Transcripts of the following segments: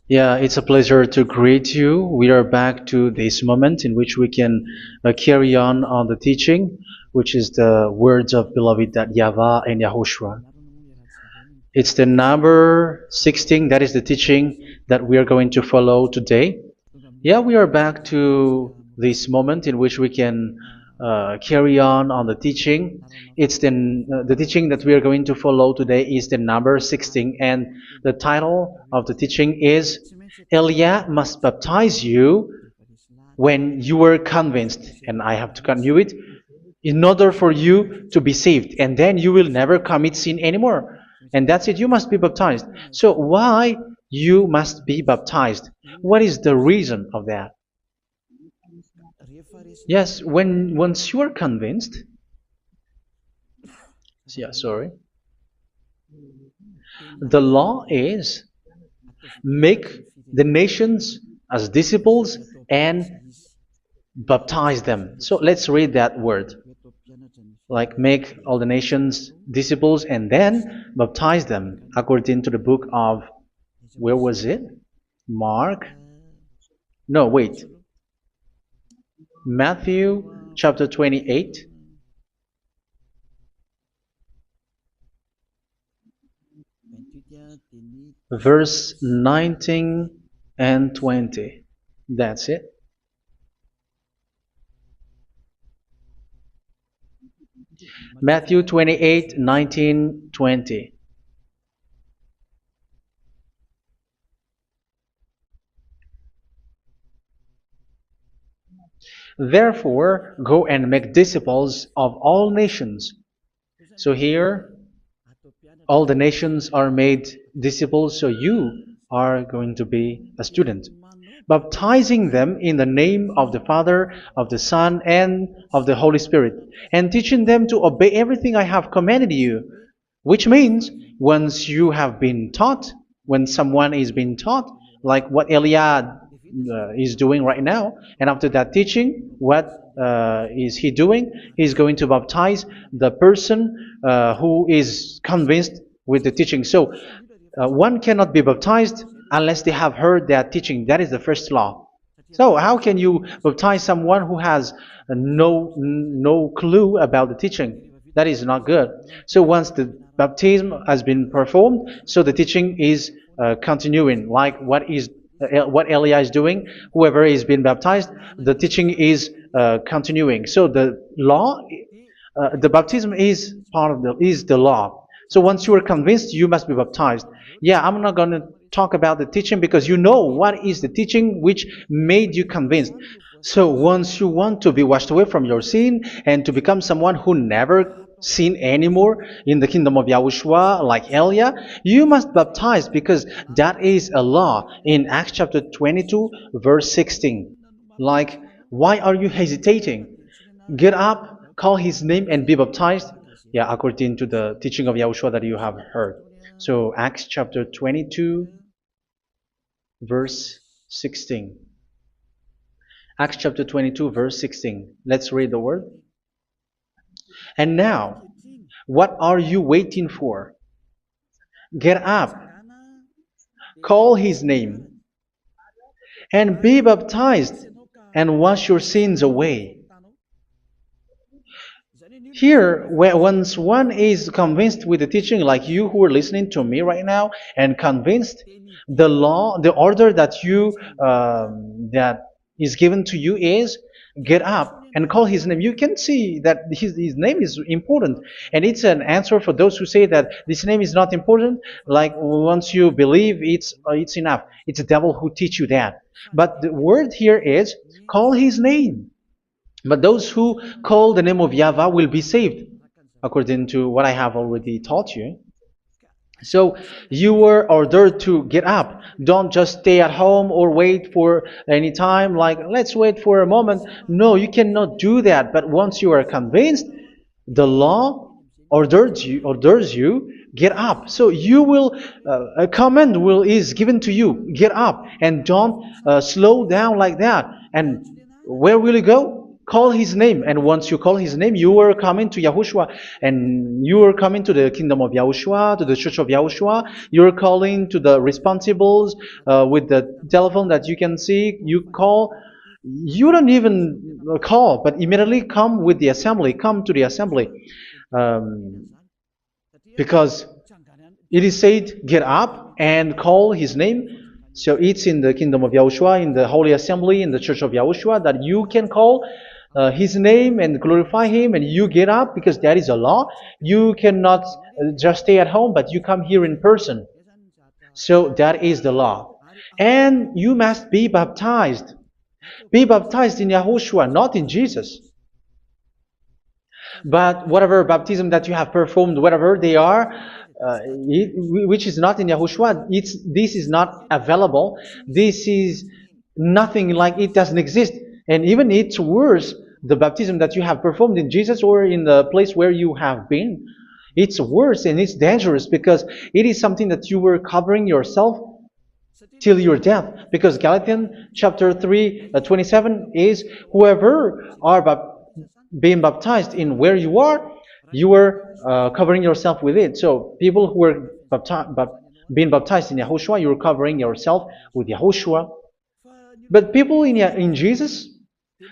Yeah, it's a pleasure to greet you. We are back to this moment in which we can carry on the teaching, which is the words of beloved that YAHVAH and YAHOSHUA. It's the number 16, that is the teaching that we are going to follow today. Yeah, we are back to this moment in which we can carry on the teaching. It's the teaching that we are going to follow today is the number 16, and the title of the teaching is Elia must baptize you when you were convinced, and I have to continue it, in order for you to be saved, and then you will never commit sin anymore. And that's it, you must be baptized. So why you must be baptized? What is the reason of that? Yes, once you are convinced, yeah, sorry, the law is make the nations as disciples and baptize them. So let's read that word. Like make all the nations disciples and then baptize them according to the book of, where was it? Mark? No, wait. Matthew chapter 28. Verse 19 and 20. That's it. Matthew 28, 19, 20. Therefore, go and make disciples of all nations. So here, all the nations are made disciples, so you are going to be a student. Baptizing them in the name of the Father, of the Son, and of the Holy Spirit, and teaching them to obey everything I have commanded you. Which means, once you have been taught, when someone is being taught, like what Elia is doing right now, and after that teaching, what is he doing? He's going to baptize the person who is convinced with the teaching. So, one cannot be baptized unless they have heard that teaching. That is the first law. So how can you baptize someone who has no clue about the teaching? That is not good. So once the baptism has been performed, so the teaching is continuing. Like what Elia is doing, whoever is being baptized, the teaching is continuing. So the law, the baptism is part of the law. So once you are convinced, you must be baptized. Yeah, I'm not going to talk about the teaching because you know what is the teaching which made you convinced. So once you want to be washed away from your sin and to become someone who never sin anymore in the kingdom of Yahushua, like Elia, you must baptize because that is a law in Acts chapter 22, verse 16. Like, why are you hesitating? Get up, call his name, and be baptized. Yeah, according to the teaching of Yahushua that you have heard. So Acts chapter 22, verse 16. Acts chapter 22, verse 16. Let's read the word. And now, what are you waiting for? Get up, call his name, and be baptized, and wash your sins away. Here, once one is convinced with the teaching, like you who are listening to me right now, and convinced, the law, the order that that is given to you is get up and call his name. You can see that his name is important, and it's an answer for those who say that this name is not important. Like once you believe, it's enough. It's the devil who teach you that. But the word here is call his name. But those who call the name of YAHVAH will be saved, according to what I have already taught you. So you were ordered to get up. Don't just stay at home or wait for any time, like let's wait for a moment. No, you cannot do that. But once you are convinced, the law orders you get up. So you will a command is given to you. Get up and don't slow down like that. And where will you go? call his name. And once you call his name, you are coming to Yahushua. And you are coming to the kingdom of Yahushua, to the church of Yahushua. You're calling to the responsibles with the telephone that you can see. You call. You don't even call, but immediately come with the assembly. Come to the assembly. Um, because it is said, get up and call his name. So it's in the kingdom of Yahushua, in the holy assembly, in the church of Yahushua, that you can call his name and glorify him, and you get up, because that is a law. You cannot just stay at home, but you come here in person. So that is the law. And you must be baptized. Be baptized in Yahushua, not in Jesus. But whatever baptism that you have performed, whatever they are, which is not in Yahushua, this is not available. This is nothing, like it doesn't exist. And even it's worse, the baptism that you have performed in Jesus or in the place where you have been. It's worse and it's dangerous, because it is something that you were covering yourself till your death. Because Galatians chapter 3, 27 is, whoever are being baptized in where you are covering yourself with it. So people who were being baptized in Yahushua, you're covering yourself with Yahushua. But people in Jesus,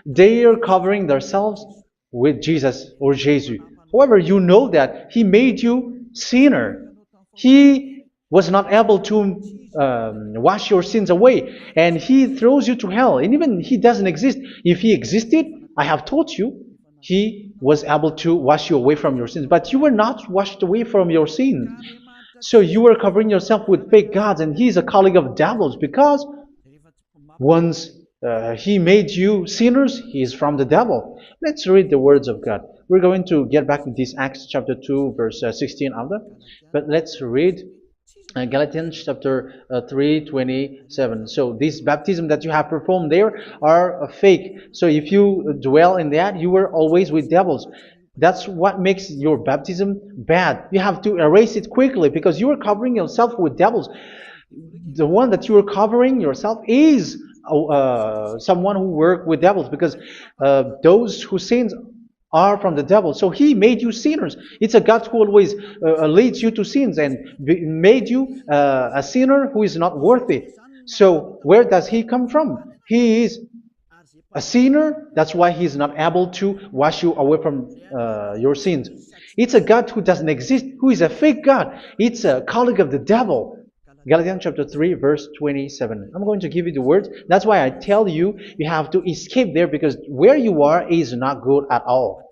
they are covering themselves with Jesus or Jesus. However, you know that He made you sinner. He was not able to wash your sins away, and He throws you to hell. And even He doesn't exist. If He existed, I have taught you, He was able to wash you away from your sins. But you were not washed away from your sins. So you were covering yourself with fake gods, and He is a colleague of devils, because once He made you sinners, He is from the devil. Let's read the words of God. We're going to get back to this Acts chapter 2, verse 16 after. But let's read Galatians chapter 3, 27. So this baptism that you have performed there are fake. So if you dwell in that, you were always with devils. That's what makes your baptism bad. You have to erase it quickly, because you are covering yourself with devils. The one that you are covering yourself is someone who works with devils, because those who sin are from the devil. So He made you sinners. It's a God who always leads you to sins, and made you a sinner who is not worthy. So where does He come from? He is a sinner. That's why He is not able to wash you away from your sins. It's a God who doesn't exist, who is a fake God. It's a colleague of the devil. Galatians chapter 3, verse 27. I'm going to give you the words. That's why I tell you, you have to escape there, because where you are is not good at all.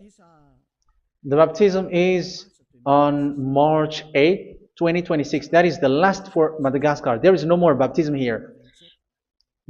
The baptism is on March 8, 2026. That is the last for Madagascar. There is no more baptism here.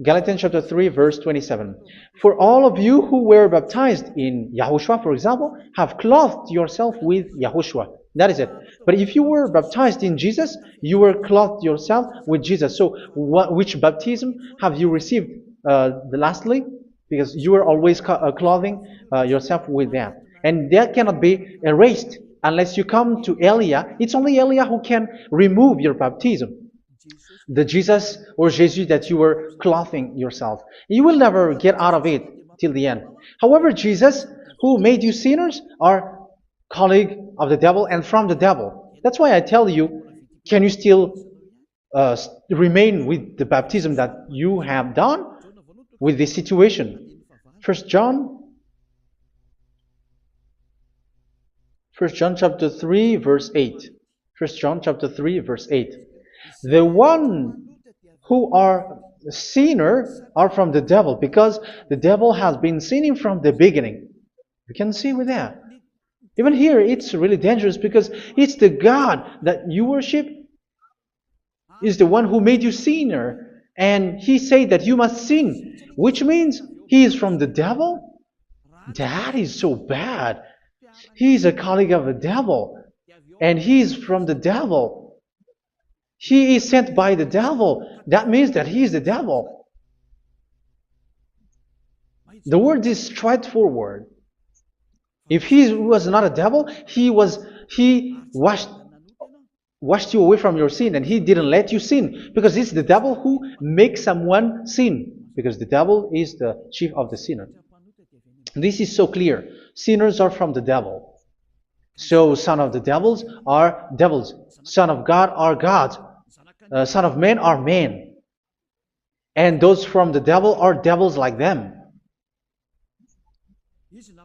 Galatians chapter 3, verse 27. For all of you who were baptized in Yahushua, for example, have clothed yourself with Yahushua. That is it. But if you were baptized in Jesus, you were clothed yourself with Jesus. So which baptism have you received lastly? Because you are always clothing yourself with that. And that cannot be erased unless you come to Eliah. It's only Eliah who can remove your baptism. The Jesus or Jesus that you were clothing yourself. You will never get out of it till the end. However, Jesus, who made you sinners, are colleague of the devil and from the devil. That's why I tell you, can you still remain with the baptism that you have done with this situation? First John chapter 3, verse 8. First John chapter 3, verse 8. The one who are sinner are from the devil, because the devil has been sinning from the beginning. You can see with that. Even here, it's really dangerous, because it's the God that you worship is the one who made you sinner. And He said that you must sin, which means He is from the devil. That is so bad. He is a colleague of the devil. And He is from the devil. He is sent by the devil. That means that He is the devil. The word is straightforward. If He was not a devil, He washed you away from your sin, and He didn't let you sin, because it's the devil who makes someone sin, because the devil is the chief of the sinner. This is so clear. Sinners are from the devil. So son of the devils are devils. Son of God are gods. Son of men are men. And those from the devil are devils like them.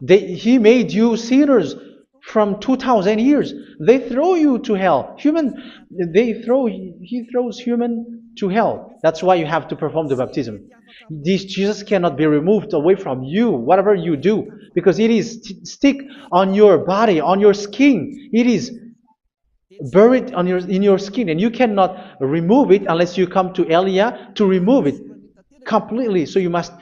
He made you sinners from 2,000 years. They throw you to hell. He throws human to hell. That's why you have to perform the baptism. This Jesus cannot be removed away from you, whatever you do, because it is stick on your body, on your skin. It is buried in your skin, and you cannot remove it unless you come to Elia to remove it completely. So you must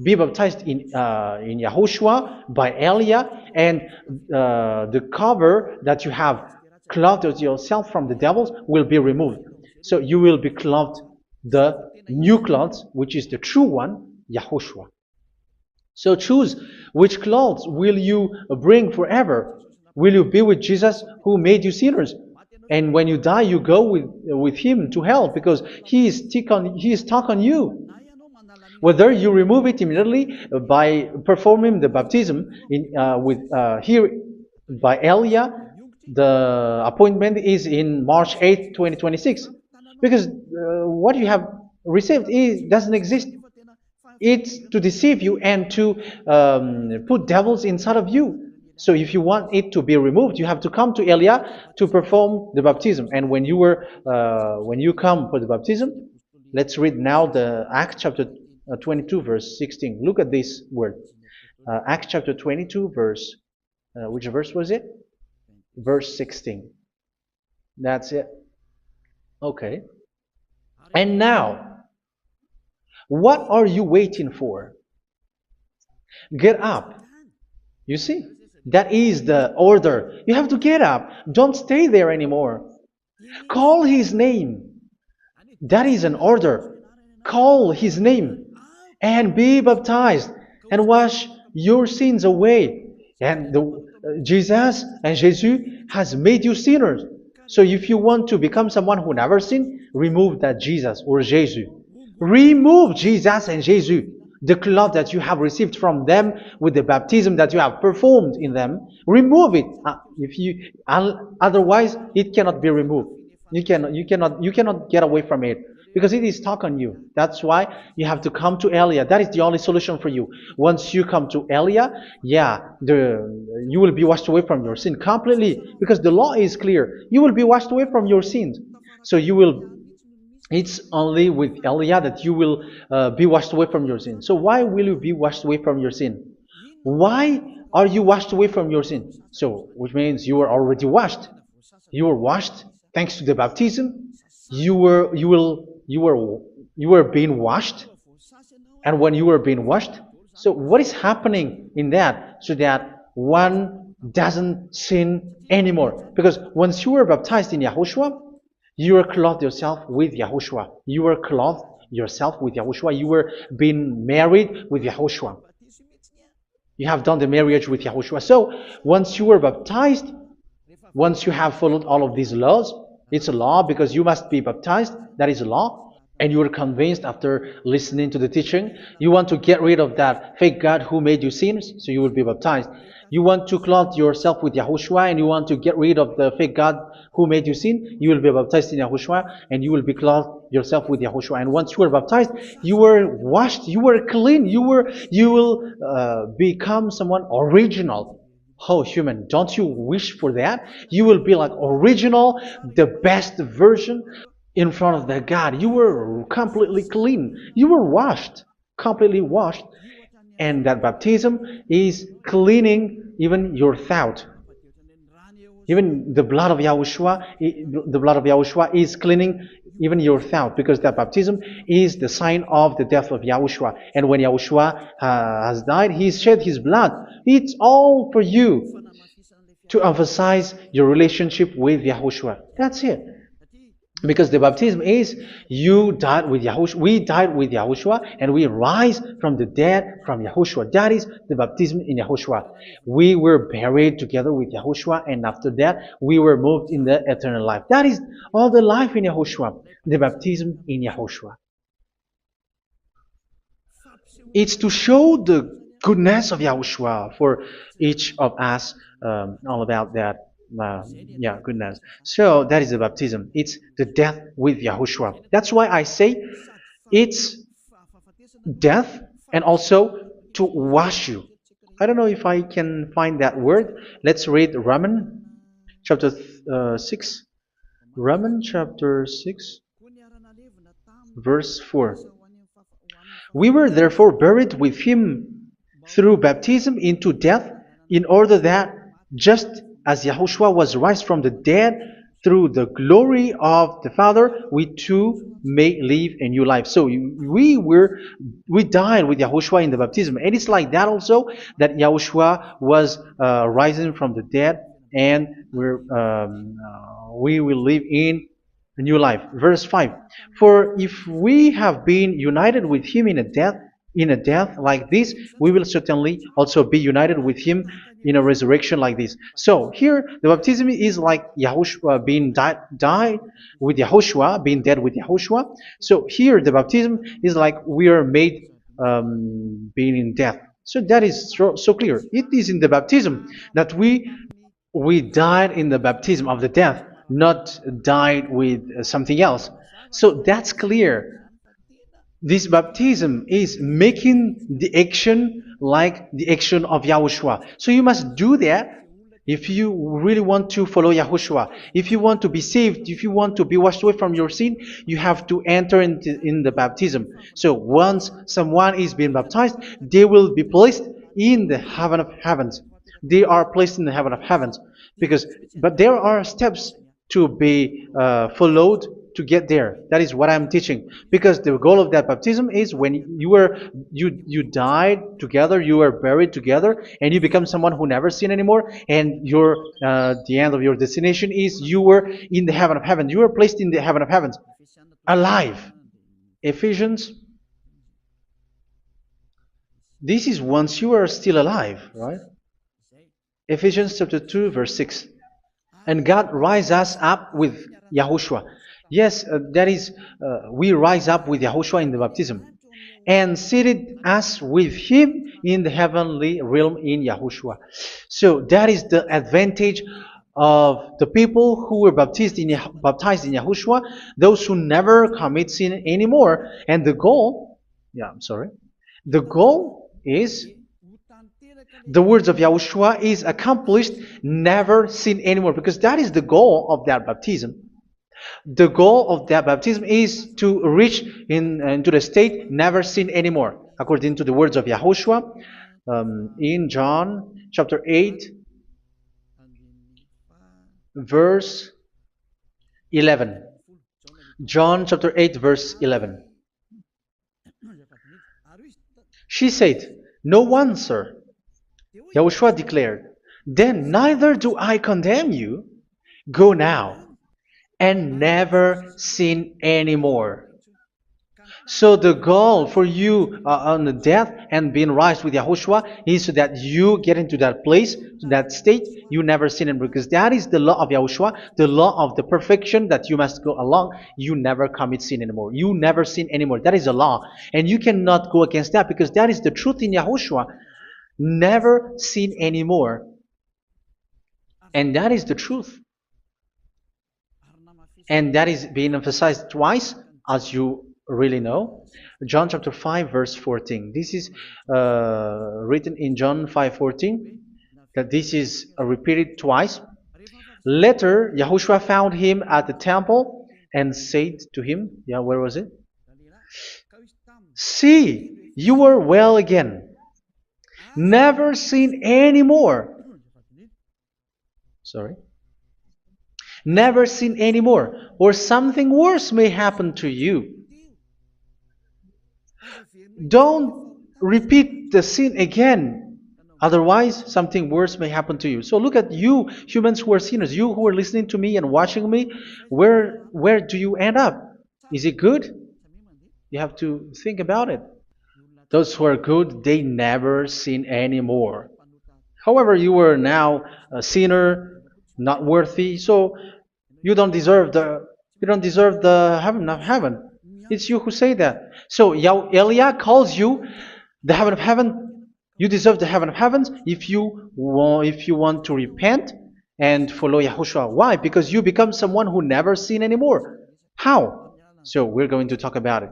be baptized in YAHOSHUA by Elia, and the cover that you have clothed yourself from the devils will be removed. So you will be clothed the new clothes, which is the true one, YAHOSHUA. So choose which clothes will you bring forever. Will you be with Jesus who made you sinners? And when you die, you go with him to hell because he is stuck on you. Whether you remove it immediately by performing the baptism here by Elia, the appointment is in March 8, 2026. Because what you have received doesn't exist. It's to deceive you and to put devils inside of you. So if you want it to be removed, you have to come to Elia to perform the baptism. And when you come for the baptism, let's read now the Acts chapter 22 verse 16. Look at this word. Acts chapter 22 verse, which verse was it? Verse 16. That's it. Okay. And now, what are you waiting for? Get up. You see? That is the order. You have to get up. Don't stay there anymore. Call his name. That is an order. Call his name and be baptized and wash your sins away. And Jesus has made you sinners. So if you want to become someone who never sinned, remove that Jesus or Jesus. Remove Jesus and Jesus, the cloth that you have received from them with the baptism that you have performed in them. Remove it. Otherwise, it cannot be removed. You cannot get away from it because it is stuck on you. That's why you have to come to Elia. That is the only solution for you. Once you come to Elia, you will be washed away from your sin completely because the law is clear. You will be washed away from your sins. So it's only with Elia that you will be washed away from your sin. So why will you be washed away from your sin? Why are you washed away from your sin? So, which means you are already washed. You were washed thanks to the baptism. You were being washed. And when you were being washed, so what is happening in that? So that one doesn't sin anymore. Because once you were baptized in YAHOSHUA, you were clothed yourself with YAHOSHUA. You were clothed yourself with YAHOSHUA. You were being married with YAHOSHUA. You have done the marriage with YAHOSHUA. So once you were baptized, once you have followed all of these laws, it's a law because you must be baptized. That is a law. And you are convinced after listening to the teaching, you want to get rid of that fake God who made you sinners, so you will be baptized. You want to clothe yourself with YAHOSHUA and you want to get rid of the fake God who made you sin, you will be baptized in YAHOSHUA and you will be clothed yourself with YAHOSHUA. And once you are baptized, you were washed, you were clean, you will become someone original. Oh, human, don't you wish for that? You will be like original, the best version in front of the God. You were completely clean. You were washed, completely washed. And that baptism is cleaning even your thought. Even the blood of YAHOSHUA is cleaning even your thought, because that baptism is the sign of the death of YAHOSHUA. And when YAHOSHUA has died, he shed his blood. It's all for you to emphasize your relationship with YAHOSHUA. That's it. Because the baptism is you died with YAHOSHUA. We died with YAHOSHUA and we rise from the dead from YAHOSHUA. That is the baptism in YAHOSHUA. We were buried together with YAHOSHUA, and after that we were moved in the eternal life. That is all the life in YAHOSHUA. The baptism in YAHOSHUA. It's to show the goodness of Yahushua for each of us, all about that. Yeah, goodness. So that is the baptism. It's the death with Yahushua. That's why I say it's death and also to wash you. I don't know if I can find that word. Let's read Romans chapter 6. Romans chapter 6, verse 4. We were therefore buried with him through baptism into death, in order that, just as Yahushua was raised from the dead through the glory of the Father, we too may live a new life. So we died with Yahushua in the baptism, and it's like that also that Yahushua was rising from the dead, and we will live in a new life. Verse 5. For if we have been united with him in a death like this, we will certainly also be united with him in a resurrection like this. So here the baptism is like Yahushua being died with Yahushua, being dead with Yahushua. So here the baptism is like we are made being in death. So that is so clear. It is in the baptism that we died in the baptism of the death, not died with something else. So that's clear. This baptism is making the action like the action of Yahushua. So you must do that if you really want to follow Yahushua. If you want to be saved, if you want to be washed away from your sin, you have to enter in the baptism. So once someone is being baptized, they will be placed in the heaven of heavens. They are placed in the heaven of heavens, but there are steps to be followed to get there. That is what I'm teaching, because the goal of that baptism is when you died together, you were buried together, and you become someone who never sin anymore, and your the end of your destination is you were in the heaven of heaven. You were placed in the heaven of heavens, alive. Ephesians. This is once you are still alive, right? Ephesians chapter 2, verse 6. And God rise us up with Yahushua. Yes, that is, we rise up with Yahushua in the baptism. And seated us with him in the heavenly realm in Yahushua. So that is the advantage of the people who were baptized in Yahushua, those who never commit sin anymore. And the goal, the goal is the words of Yahushua is accomplished, never sin anymore, because that is the goal of that baptism. The goal of that baptism is to reach into the state never sin anymore, according to the words of Yahushua in John chapter 8, verse 11. John chapter 8, verse 11. She said, "No one, sir." Yahushua declared, "Then neither do I condemn you. Go now and never sin anymore." So the goal for you on the death and being raised with Yahushua is so that you get into that place, to that state, you never sin anymore. Because that is the law of Yahushua, the law of the perfection that you must go along. You never commit sin anymore. You never sin anymore. That is a law. And you cannot go against that, because that is the truth in Yahushua. Never sin anymore. And that is the truth. And that is being emphasized twice, as you really know. John chapter 5, verse 14. This is written in John 5:14, that this is repeated twice. Later, Yahushua found him at the temple and said to him, where was it? "See, you are well again. Never sin anymore." Never sin anymore, or something worse may happen to you. Don't repeat the sin again. Otherwise, something worse may happen to you. So look at you, humans who are sinners, you who are listening to me and watching me. Where do you end up? Is it good? You have to think about it. Those who are good, they never sin anymore. However, you are now a sinner, not worthy, so you don't deserve the heaven of heaven. It's you who say that. So Eliah calls you the heaven of heaven. You deserve the heaven of heavens if you want to repent and follow Yahushua. Why? Because you become someone who never sin anymore. How? So we're going to talk about it.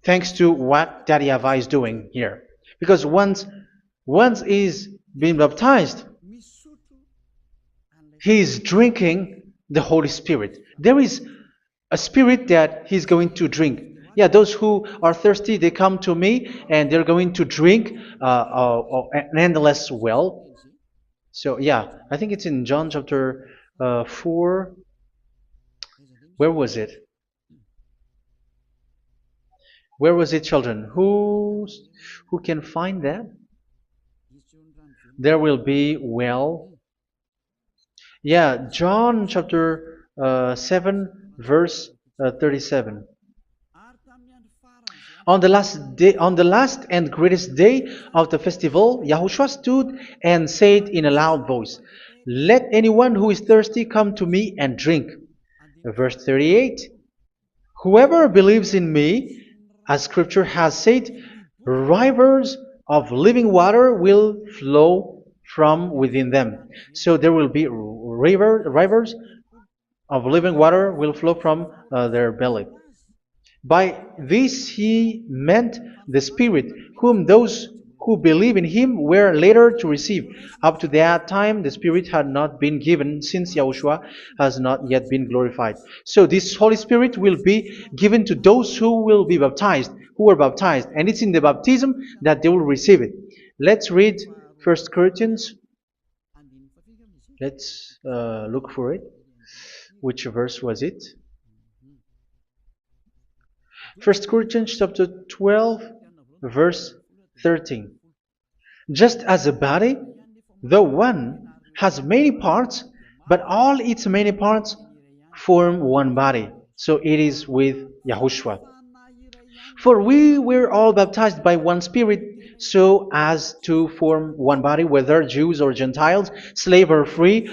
Thanks to what Daddy YAHVAH is doing here. Because once he's been baptized, he's drinking the Holy Spirit. There is a spirit that he's going to drink. Yeah, those who are thirsty, they come to me and they're going to drink an endless well. So yeah, I think it's in John chapter 4. Where was it? Where was it, children? Who can find that? There will be well. Yeah, John chapter 7, verse 37. On the last and greatest day of the festival, Yahushua stood and said in a loud voice, "Let anyone who is thirsty come to me and drink." Verse 38, "Whoever believes in me, as Scripture has said, rivers of living water will flow from within them." So there will be rivers of living water will flow from their belly. By this he meant the Spirit, whom those who believe in him were later to receive. Up to that time, the Spirit had not been given, since Yahushua has not yet been glorified. So this Holy Spirit will be given to those who will be baptized, who are baptized, and it's in the baptism that they will receive it. Let's read 1 Corinthians. Let's look for it. Which verse was it? 1 Corinthians chapter 12, verse 13. Just as a body, though one, has many parts, but all its many parts form one body. So it is with Yahushua. For we were all baptized by one Spirit, so as to form one body, whether Jews or Gentiles, slave or free,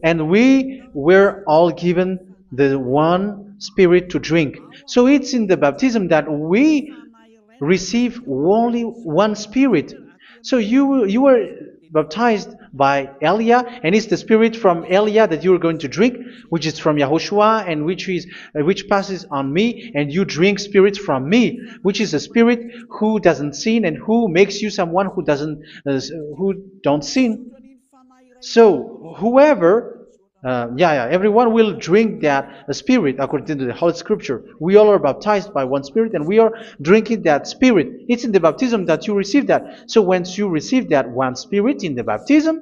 and we were all given the one Spirit to drink. So it's in the baptism that we receive only one Spirit. So you were baptized by Elia, and it's the Spirit from Elia that you are going to drink, which is from Yahushua, and which passes on me, and you drink Spirit from me, which is a Spirit who doesn't sin and who makes you someone who don't sin. So whoever everyone will drink that Spirit according to the Holy Scripture. We all are baptized by one Spirit, and we are drinking that Spirit. It's in the baptism that you receive that. So once you receive that one Spirit in the baptism,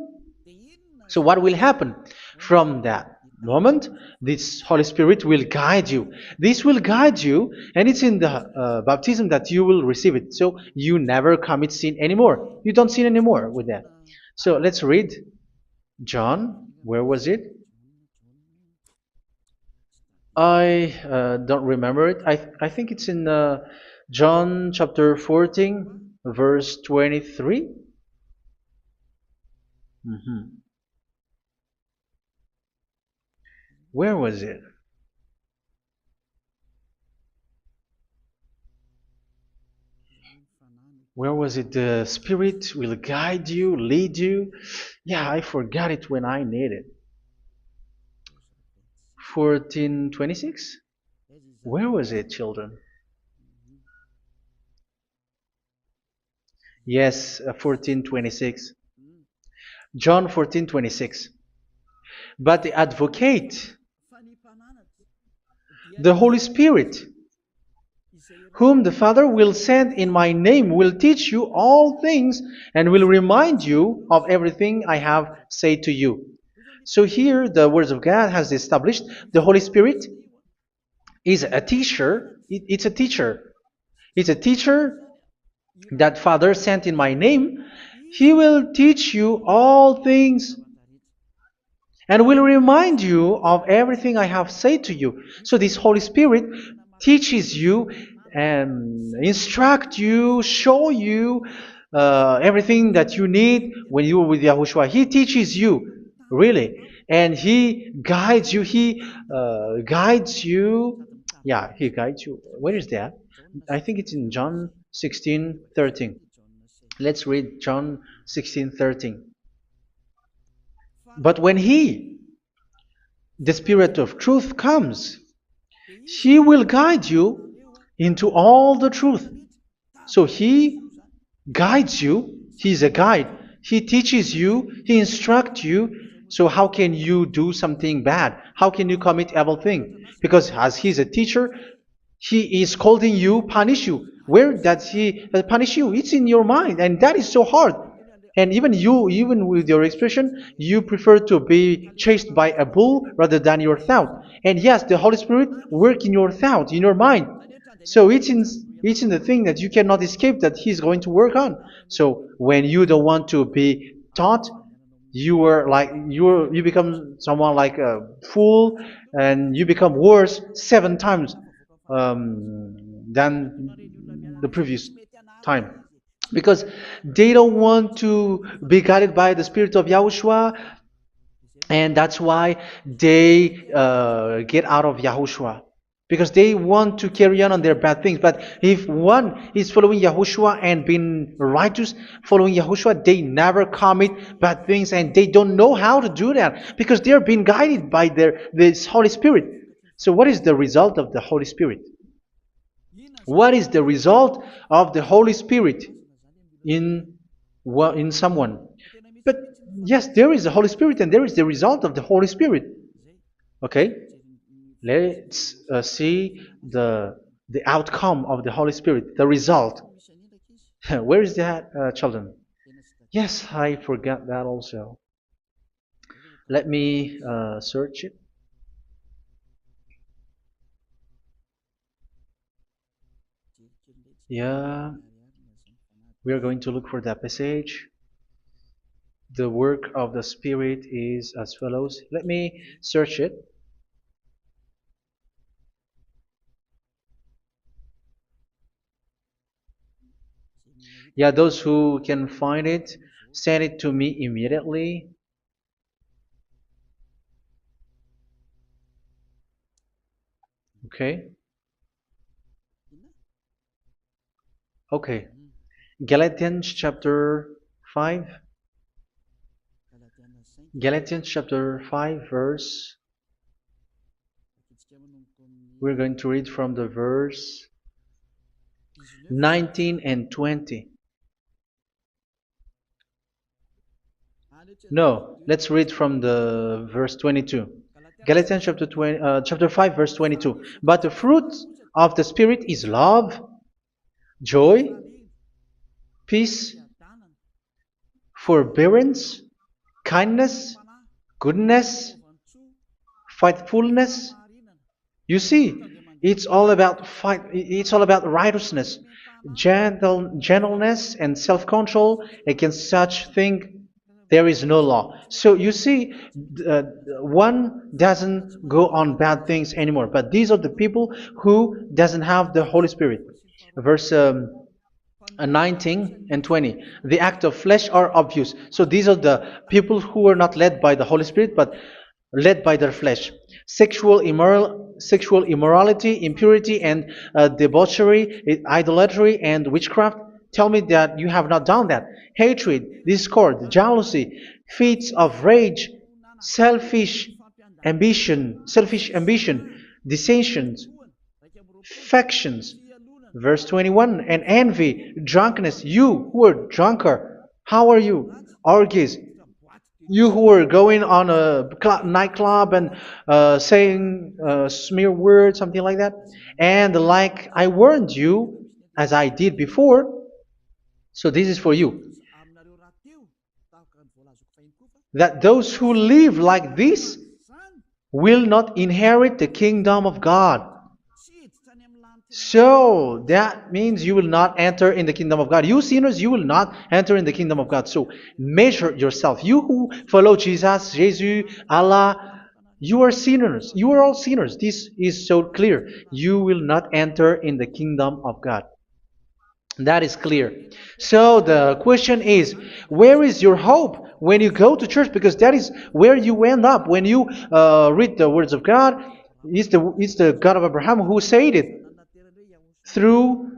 so what will happen? From that moment, this Holy Spirit will guide you. This will guide you, and it's in the baptism that you will receive it. So you never commit sin anymore. You don't sin anymore with that. So let's read John. Where was it? I don't remember it. I think it's in John chapter 14, verse 23. Where was it? Where was it? The Spirit will guide you, lead you. Yeah, I forgot it when I need it. 14:26? Where was it, children? Yes, 14:26. John 14:26. But the Advocate, the Holy Spirit, whom the Father will send in my name, will teach you all things and will remind you of everything I have said to you. So here the words of God has established the Holy Spirit is a teacher. It's a teacher. It's a teacher that Father sent in my name. He will teach you all things and will remind you of everything I have said to you. So this Holy Spirit teaches you and instruct you, show you everything that you need when you are with Yahushua. He teaches you, really. And He guides you. He guides you. Yeah, He guides you. Where is that? I think it's in John 16:13. Let's read John 16:13. But when He, the Spirit of truth, comes, He will guide you into all the truth. So He guides you. He's a guide. He teaches you. He instructs you. So how can you do something bad? How can you commit evil thing? Because as He's a teacher, He is scolding you, punish you. Where does He punish you? It's in your mind, and that is so hard. And even you, even with your expression, you prefer to be chased by a bull rather than your thought. And yes, the Holy Spirit work in your thought, in your mind. So it's in the thing that you cannot escape that He's going to work on. So when you don't want to be taught, you become someone like a fool, and you become worse 7 times than the previous time, because they don't want to be guided by the Spirit of Yahushua, and that's why they get out of Yahushua, because they want to carry on their bad things. But if one is following Yahushua and being righteous, following Yahushua, they never commit bad things, and they don't know how to do that because they're being guided by this Holy Spirit. So what is the result of the Holy Spirit? What is the result of the Holy Spirit in in someone? But yes, there is the Holy Spirit, and there is the result of the Holy Spirit. Okay, let's see the outcome of the Holy Spirit, the result. Where is that, children? Yes, I forgot that also. Let me search it. Yeah, we are going to look for that passage. The work of the Spirit is as follows. Let me search it. Yeah, those who can find it, send it to me immediately. Okay. Okay. Galatians chapter 5. Galatians chapter 5 verse. We're going to read from the verse 19 and 20. No, let's read from the verse 22. Galatians chapter 5 verse 22. But the fruit of the Spirit is love, joy, peace, forbearance, kindness, goodness, faithfulness. You see, it's all about righteousness, gentleness, and self-control. Against such thing there is no law. So you see, one doesn't go on bad things anymore. But these are the people who doesn't have the Holy Spirit. Verse 19 and 20. The act of flesh are obvious. So these are the people who are not led by the Holy Spirit, but led by their flesh. Sexual immorality, impurity, and debauchery, idolatry, and witchcraft. Tell me that you have not done that. Hatred, discord, jealousy, fits of rage, selfish ambition, dissensions, factions. Verse 21, and envy, drunkenness. You who are drunkard, how are you? Orgies. You who are going on a nightclub and saying smear words, something like that. And like I warned you, as I did before, so this is for you, that those who live like this will not inherit the kingdom of God. So that means you will not enter in the kingdom of God. You sinners, you will not enter in the kingdom of God. So measure yourself. You who follow Jesus, Allah, you are sinners. You are all sinners. This is so clear. You will not enter in the kingdom of God. That is clear. So the question is, where is your hope when you go to church? Because that is where you end up. When you read the words of God, it's the God of Abraham who said it. Through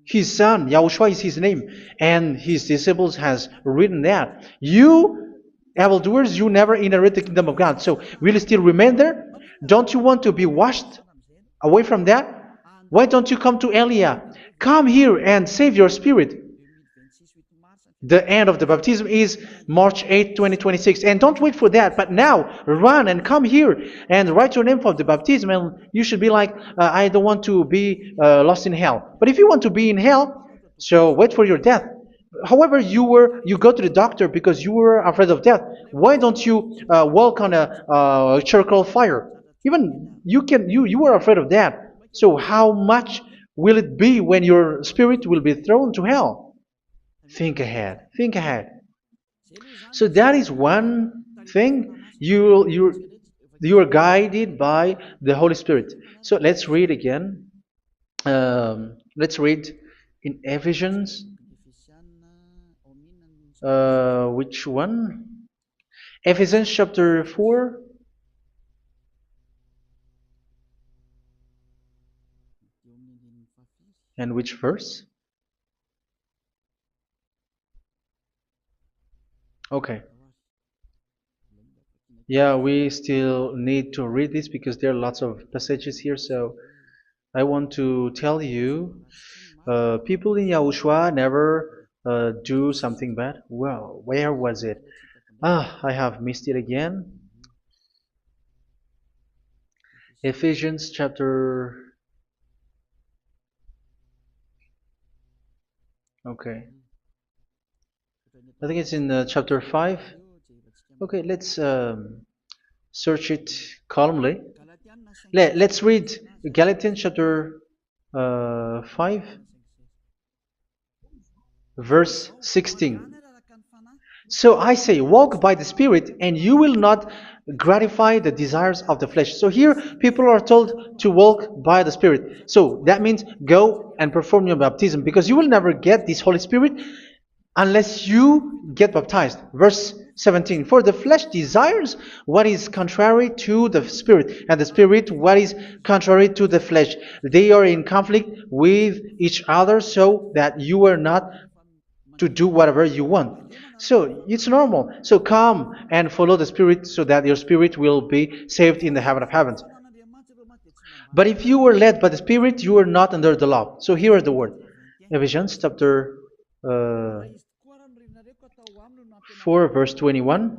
His son, Yahushua is his name, and his disciples has written that. You, evildoers, you never inherit the kingdom of God. So will you still remain there? Don't you want to be washed away from that? Why don't you come to Elia? Come here and save your spirit. The end of the baptism is March 8, 2026. And don't wait for that, but now run and come here and write your name for the baptism. And you should be like, I don't want to be lost in hell. But if you want to be in hell, so wait for your death. However, you go to the doctor because you were afraid of death. Why don't you walk on a charcoal fire? Even you were afraid of that. So how much will it be when your spirit will be thrown to hell? Think ahead. Think ahead. So that is one thing. You are guided by the Holy Spirit. So let's read again. Let's read in Ephesians. Which one? Ephesians chapter 4. And which verse? Okay. Yeah, we still need to read this because there are lots of passages here. So I want to tell you, people in Yahushua never do something bad. Well, where was it? I have missed it again. Ephesians chapter. Okay. I think it's in chapter 5. Okay, let's search it calmly. Let's read Galatians chapter 5, verse 16. So I say, walk by the Spirit, and you will not gratify the desires of the flesh. So here, people are told to walk by the Spirit. So that means go and perform your baptism, because you will never get this Holy Spirit unless you get baptized. Verse 17. For the flesh desires what is contrary to the Spirit, and the Spirit what is contrary to the flesh. They are in conflict with each other, so that you are not to do whatever you want. So it's normal. So come and follow the Spirit so that your spirit will be saved in the heaven of heavens. But if you were led by the Spirit, you are not under the law. So here is the word. Ephesians chapter 4 verse 21.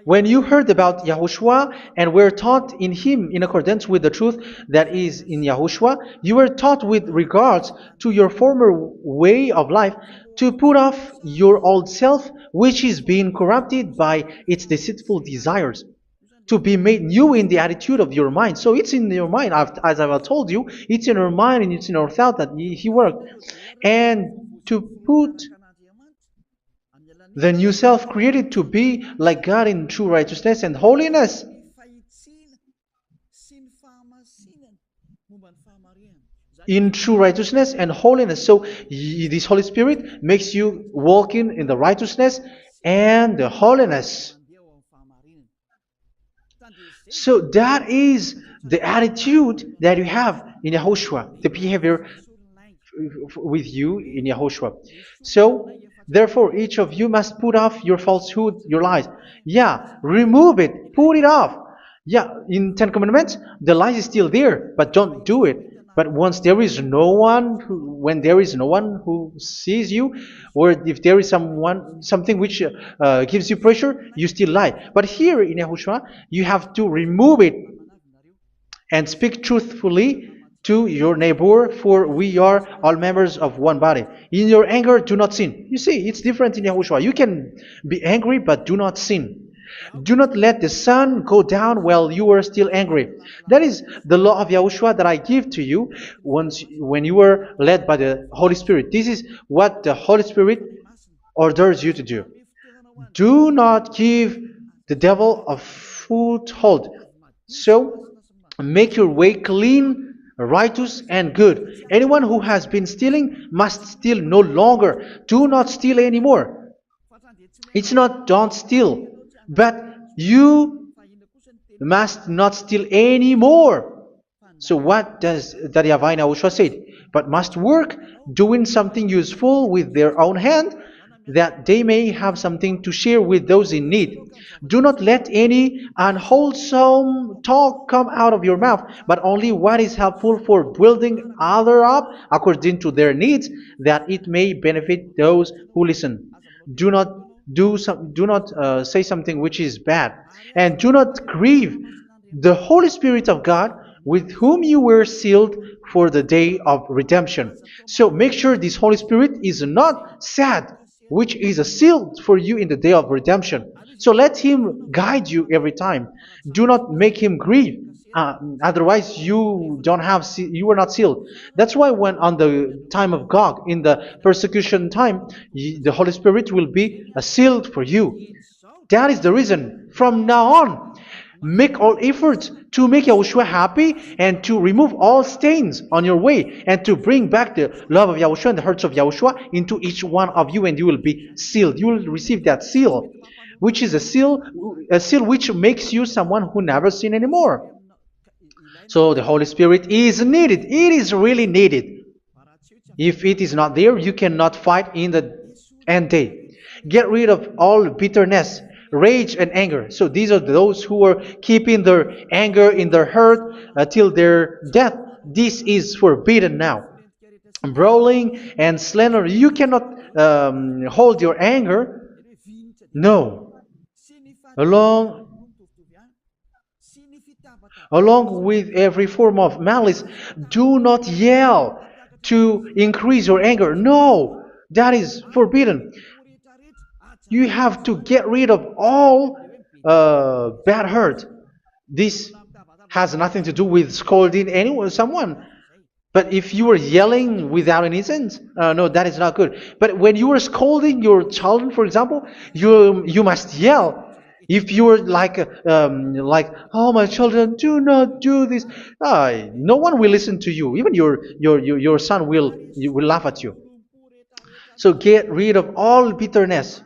When you heard about Yahushua and were taught in him in accordance with the truth that is in Yahushua, you were taught with regards to your former way of life to put off your old self, which is being corrupted by its deceitful desires, to be made new in the attitude of your mind. So it's in your mind, as I've told you, it's in your mind and it's in your thought that he worked. And to put the new self created to be like God in true righteousness and holiness. In true righteousness and holiness. So this Holy Spirit makes you walking in the righteousness and the holiness. So that is the attitude that you have in Yahushua, the behavior with you in Yahushua. So therefore, each of you must put off your falsehood, your lies. Yeah, remove it, put it off. Yeah, in Ten Commandments, the lies is still there, but don't do it. But once there is no one, when there is no one who sees you, or if there is something which gives you pressure, you still lie. But here in Yahushua, you have to remove it and speak truthfully to your neighbor, for we are all members of one body. In your anger, do not sin. You see, it's different in Yahushua. You can be angry, but do not sin. Do not let the sun go down while you are still angry. That is the law of Yahushua that I give to you when you were led by the Holy Spirit. This is what the Holy Spirit orders you to do. Do not give the devil a foothold. So, make your way clean, righteous, and good. Anyone who has been stealing must steal no longer. Do not steal anymore. It's not don't steal, but you must not steal anymore. So what does the YAHVAH in YAHOSHUA say? But must work doing something useful with their own hand, that they may have something to share with those in need. Do not let any unwholesome talk come out of your mouth, but only what is helpful for building other up according to their needs, that it may benefit those who listen. Do not do not say something which is bad, and do not grieve the Holy Spirit of God, with whom you were sealed for the day of redemption. So make sure this Holy Spirit is not sad, which is a seal for you in the day of redemption. So let Him guide you every time. Do not make Him grieve. Otherwise, you were not sealed. That's why when on the time of God, in the persecution time, the Holy Spirit will be a sealed for you. That is the reason. From now on, make all efforts to make Yahushua happy and to remove all stains on your way and to bring back the love of Yahushua and the hearts of Yahushua into each one of you, and you will be sealed. You will receive that seal, which is a seal which makes you someone who never sin anymore. So the Holy Spirit is needed. It is really needed. If it is not there, you cannot fight in the end day. Get rid of all bitterness, rage, and anger. So these are those who are keeping their anger in their heart till their death. This is forbidden now. Brawling and slander. You cannot hold your anger. No. Along Along with every form of malice, do not yell to increase your anger. No, that is forbidden. You have to get rid of all bad hurt. This has nothing to do with scolding anyone, someone. But if you are yelling without any sense, no, that is not good. But when you are scolding your children, for example, you must yell. If you are like, oh my children, do not do this, no one will listen to you. Even your son will laugh at you. So get rid of all bitterness.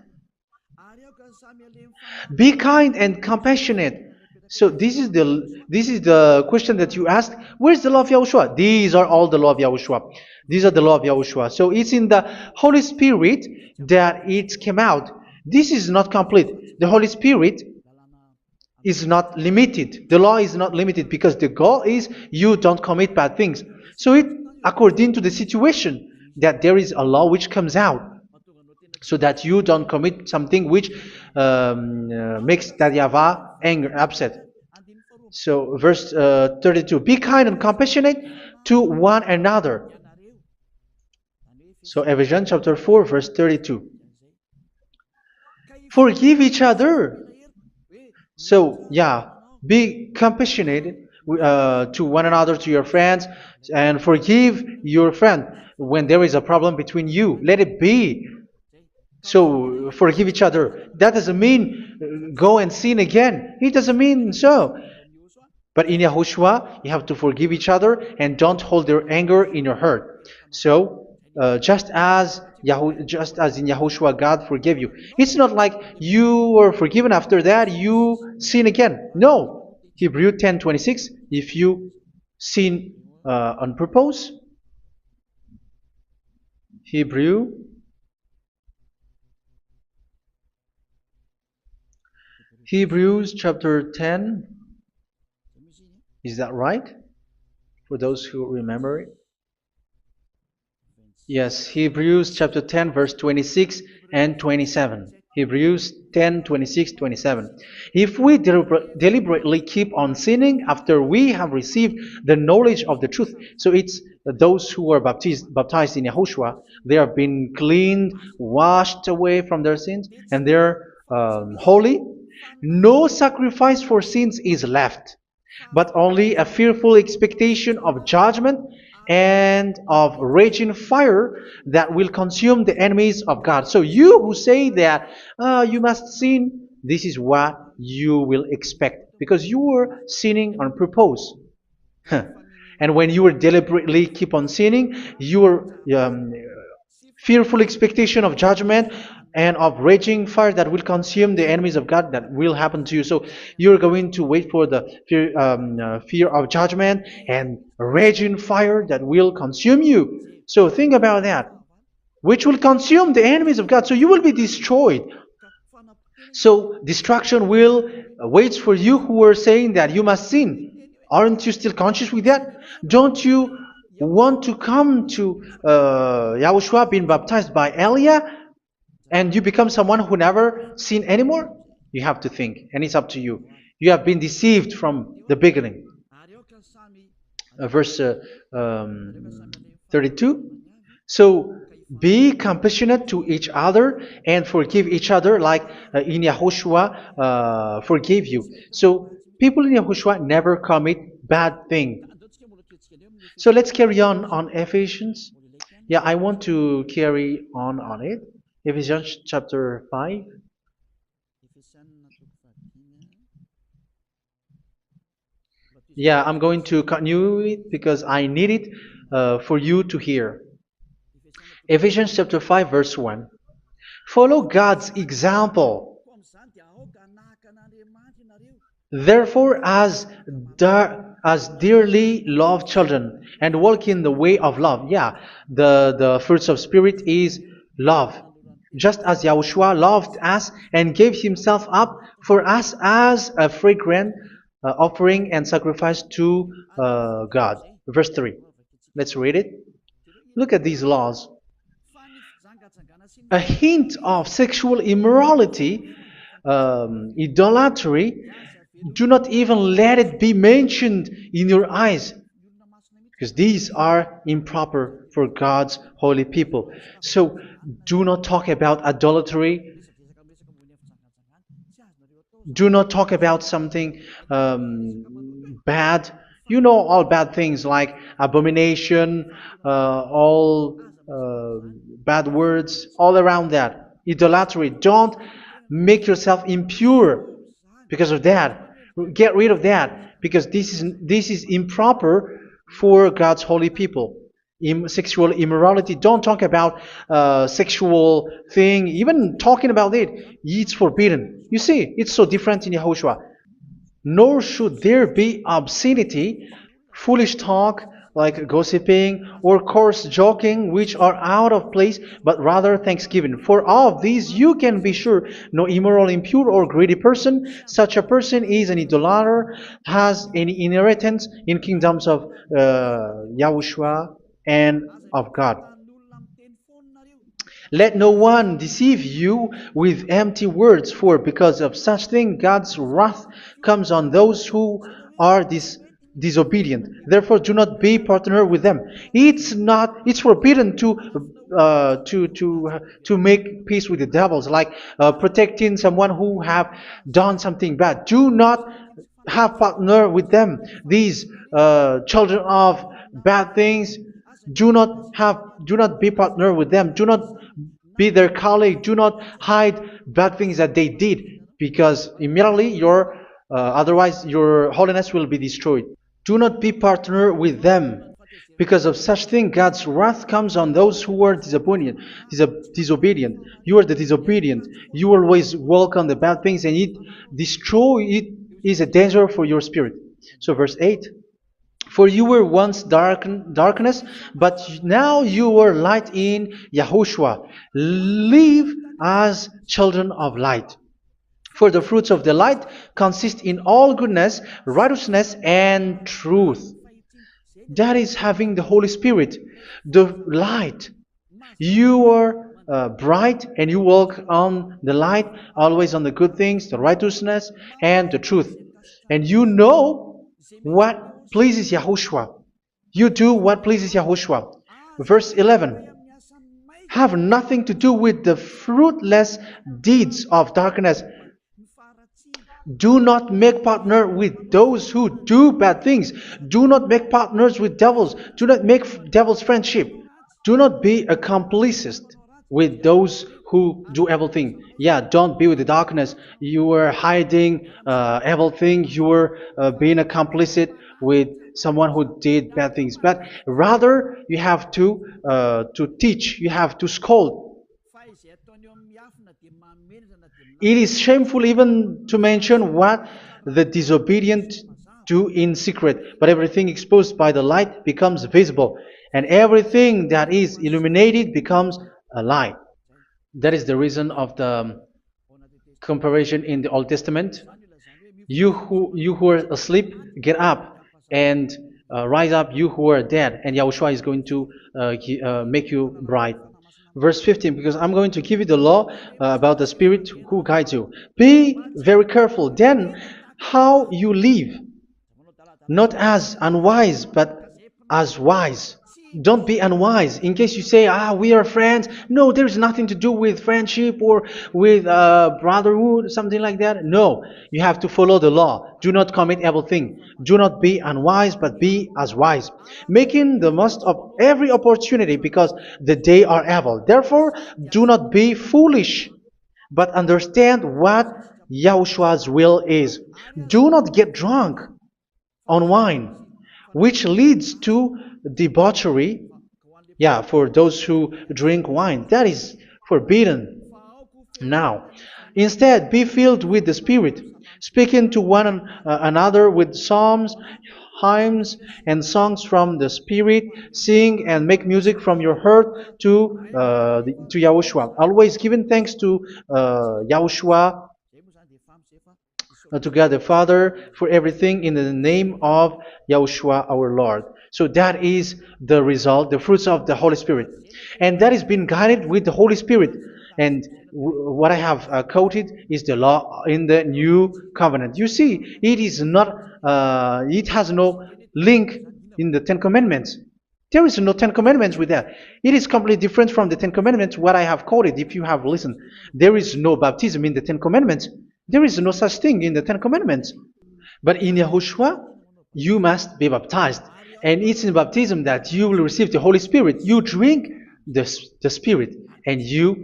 Be kind and compassionate. So this is the question that you asked. Where's the law of Yahushua? These are all the law of Yahushua. These are the law of Yahushua. So it's in the Holy Spirit that it came out. This is not complete. The Holy Spirit is not limited. The law is not limited because the goal is you don't commit bad things. So it according to the situation that there is a law which comes out, so that you don't commit something which makes that YAHVAH angry, upset. So verse 32, be kind and compassionate to one another. So Ephesians chapter 4 verse 32. Forgive each other. So yeah, be compassionate to one another, to your friends, and forgive your friend when there is a problem between you. Let it be. So forgive each other. That doesn't mean go and sin again. It doesn't mean so. But in Yahushua, you have to forgive each other and don't hold their anger in your heart. So just as in Yahushua, God forgave you. It's not like you were forgiven after that you sin again. No. Hebrew 10:26. If you sin on purpose, Hebrews chapter 10. Is that right? For those who remember it. Yes, Hebrews chapter 10 verse 26 and 27. Hebrews 10, 26, 27. If we deliberately keep on sinning after we have received the knowledge of the truth, so it's those who are baptized in Yahushua, they have been cleaned, washed away from their sins, and they're holy. No sacrifice for sins is left, but only a fearful expectation of judgment and of raging fire that will consume the enemies of God. So you who say that you must sin, this is what you will expect, because you were sinning on purpose. And when you will deliberately keep on sinning, your fearful expectation of judgment and of raging fire that will consume the enemies of God that will happen to you. So you're going to wait for the fear of judgment and raging fire that will consume you. So think about that, which will consume the enemies of God. So you will be destroyed. So destruction will wait for you who are saying that you must sin. Aren't you still conscious with that? Don't you want to come to Yahushua being baptized by Elia and you become someone who never sin anymore? You have to think, and it's up to you. You have been deceived from the beginning. Verse 32. So be compassionate to each other and forgive each other like in Yahushua forgave you. So people in Yahushua never commit bad thing. So let's carry on Ephesians. Yeah, I want to carry on it. Ephesians chapter 5. Yeah, I'm going to continue it because I need it for you to hear. Ephesians chapter 5 verse 1. Follow God's example. Therefore, as dearly loved children, and walk in the way of love. Yeah, the fruits of spirit is love. Just as Yahushua loved us and gave himself up for us as a fragrant offering and sacrifice to God. Verse 3. Let's read it. Look at these laws. A hint of sexual immorality, idolatry, do not even let it be mentioned in your eyes, because these are improper for God's holy people. So do not talk about idolatry. Do not talk about something bad. You know all bad things like abomination, all bad words, all around that. Idolatry. Don't make yourself impure because of that. Get rid of that because this is improper for God's holy people. Sexual immorality. Don't talk about sexual thing. Even talking about it's forbidden. You see, it's so different in Yahushua. Nor should there be obscenity, foolish talk like gossiping or coarse joking, which are out of place, but rather thanksgiving. For of these you can be sure: no immoral, impure, or greedy person, such a person is an idolater, has any inheritance in kingdoms of Yahushua and of God. Let no one deceive you with empty words, for because of such thing God's wrath comes on those who are disobedient. Therefore, do not be partner with them. It's forbidden to make peace with the devils, like protecting someone who have done something bad. Do not have partner with them. These children of bad things, do not be partner with them. Do not be their colleague. Do not hide bad things that they did, because immediately otherwise your holiness will be destroyed. Do not be partner with them. Because of such thing, God's wrath comes on those who are disobedient. You are the disobedient. You always walk on the bad things, and it is a danger for your spirit. So verse 8. For you were once darkness, but now you are light in Yahushua. Live as children of light. For the fruits of the light consist in all goodness, righteousness, and truth. That is having the Holy Spirit, the light. You are bright and you walk on the light, always on the good things, the righteousness, and the truth. And you know what pleases Yahushua. You do what pleases Yahushua. Verse 11. Have nothing to do with the fruitless deeds of darkness. Do not make partner with those who do bad things. Do not make partners with devils. Do not make devil's friendship. Do not be accomplices with those who do evil thing. Yeah, don't be with the darkness. You are hiding evil thing. You are being a complicit with someone who did bad things. But rather, you have to teach. You have to scold. It is shameful even to mention what the disobedient do in secret, but everything exposed by the light becomes visible, and everything that is illuminated becomes a light. That is the reason of the comparison in the Old Testament. You who are asleep, get up and rise up, you who are dead, and Yahushua is going to make you bright. Verse 15, because I'm going to give you the law about the Spirit who guides you. Be very careful then how you live, not as unwise, but as wise. Don't be unwise. In case you say, we are friends. No, there's nothing to do with friendship or with brotherhood, something like that. No, you have to follow the law. Do not commit evil thing. Do not be unwise, but be as wise, making the most of every opportunity because the day are evil. Therefore, do not be foolish, but understand what Yahushua's will is. Do not get drunk on wine, which leads to debauchery. Yeah, for those who drink wine, that is forbidden now. Instead, be filled with the Spirit, speaking to one another with psalms, hymns, and songs from the Spirit. Sing and make music from your heart to Yahushua. Always giving thanks to Yahushua, to God the Father, for everything in the name of Yahushua our Lord. So that is the result, the fruits of the Holy Spirit. And that is being guided with the Holy Spirit. And what I have quoted is the law in the new covenant. You see, it is not, it has no link in the Ten Commandments. There is no Ten Commandments with that. It is completely different from the Ten Commandments, what I have quoted, if you have listened. There is no baptism in the Ten Commandments. There is no such thing in the Ten Commandments. But in Yahushua, you must be baptized. And it's in baptism that you will receive the Holy Spirit. You drink the Spirit, and you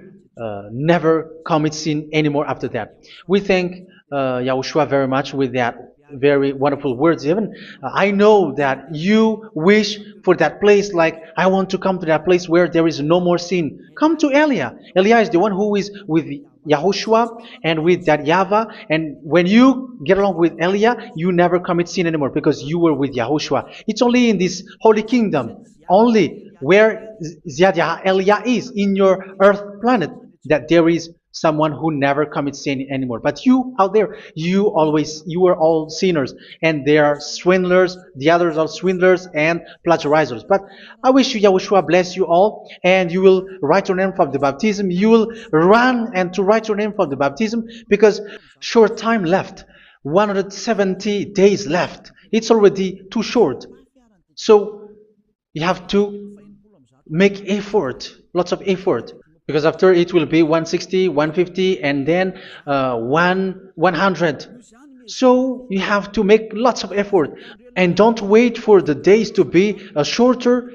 never commit sin anymore after that. We thank Yahushua very much with that very wonderful words. Even I know that you wish for that place, like I want to come to that place where there is no more sin. Come to Elia. Elia is the one who is with Yahushua and with that YAHVAH, and when you get along with Elia, you never commit sin anymore because you were with Yahushua. It's only in this holy kingdom, only where Ziad Elia is, in your earth planet, that there is someone who never commits sin anymore. But you out there, you are all sinners, and they are swindlers. The others are swindlers and plagiarizers. But I wish you, Yahushua, bless you all, and you will write your name for the baptism. You will run and to write your name for the baptism, because short time left, 170 days left. It's already too short. So you have to make effort, lots of effort, because after it will be 160, 150, and then 100. So you have to make lots of effort, and don't wait for the days to be shorter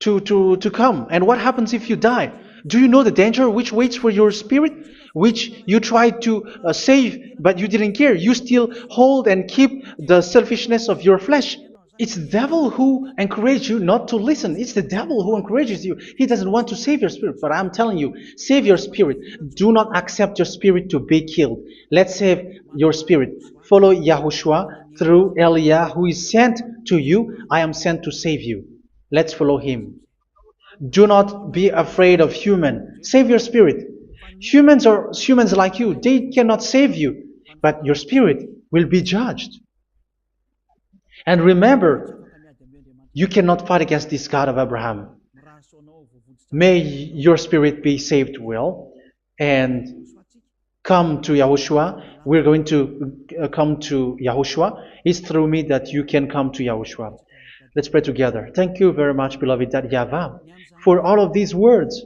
to come. And what happens if you die? Do you know the danger which waits for your spirit, which you tried to save, but you didn't care? You still hold and keep the selfishness of your flesh. It's the devil who encourages you not to listen. It's the devil who encourages you. He doesn't want to save your spirit. But I'm telling you, save your spirit. Do not accept your spirit to be killed. Let's save your spirit. Follow Yahushua through Elia, who is sent to you. I am sent to save you. Let's follow him. Do not be afraid of human. Save your spirit. Humans are humans like you. They cannot save you. But your spirit will be judged. And remember, you cannot fight against this God of Abraham. May your spirit be saved well and come to Yahushua. We're going to come to Yahushua. It's through me that you can come to Yahushua. Let's pray together. Thank you very much, beloved YAHVAH, for all of these words,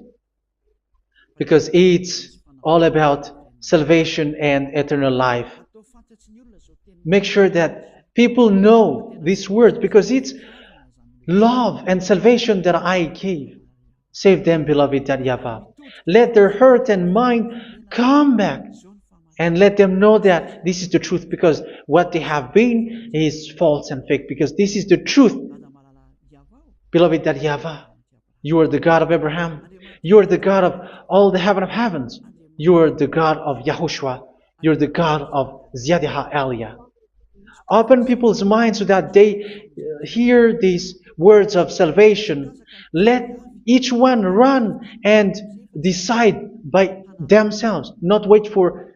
because it's all about salvation and eternal life. Make sure that people know these words, because it's love and salvation that I gave. Save them, beloved YAHVAH. Let their heart and mind come back, and let them know that this is the truth, because what they have been is false and fake, because this is the truth. Beloved YAHVAH, you are the God of Abraham. You are the God of all the heaven of heavens. You are the God of YAHOSHUA. You're the God of Ziyadiha Aliyah. Open people's minds so that they hear these words of salvation. Let each one run and decide by themselves, not wait for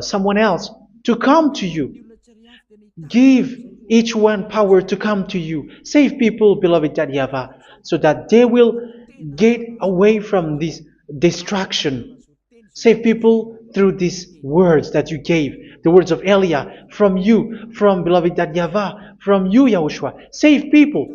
someone else to come to you. Give each one power to come to you. Save people, beloved YAHVAH, so that they will get away from this distraction. Save people through these words that you gave, the words of Elia, from you, from beloved YAHVAH, from you, Yahushua. Save people.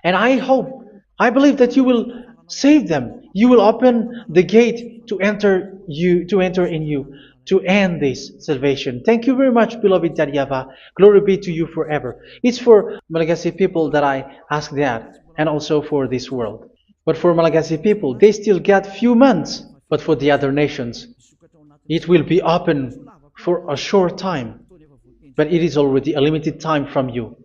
And I hope, I believe that you will save them. You will open the gate to enter in you, to end this salvation. Thank you very much, beloved YAHVAH. Glory be to you forever. It's for Malagasy people that I ask that, and also for this world. But for Malagasy people, they still get few months. But for the other nations, it will be open for a short time. But it is already a limited time from you.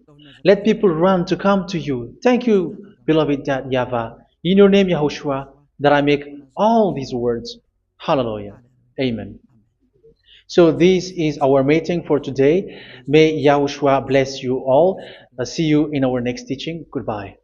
Let people run to come to you. Thank you, beloved YAHVAH. In your name, Yahushua, that I make all these words. Hallelujah. Amen. So this is our meeting for today. May Yahushua bless you all. See you in our next teaching. Goodbye.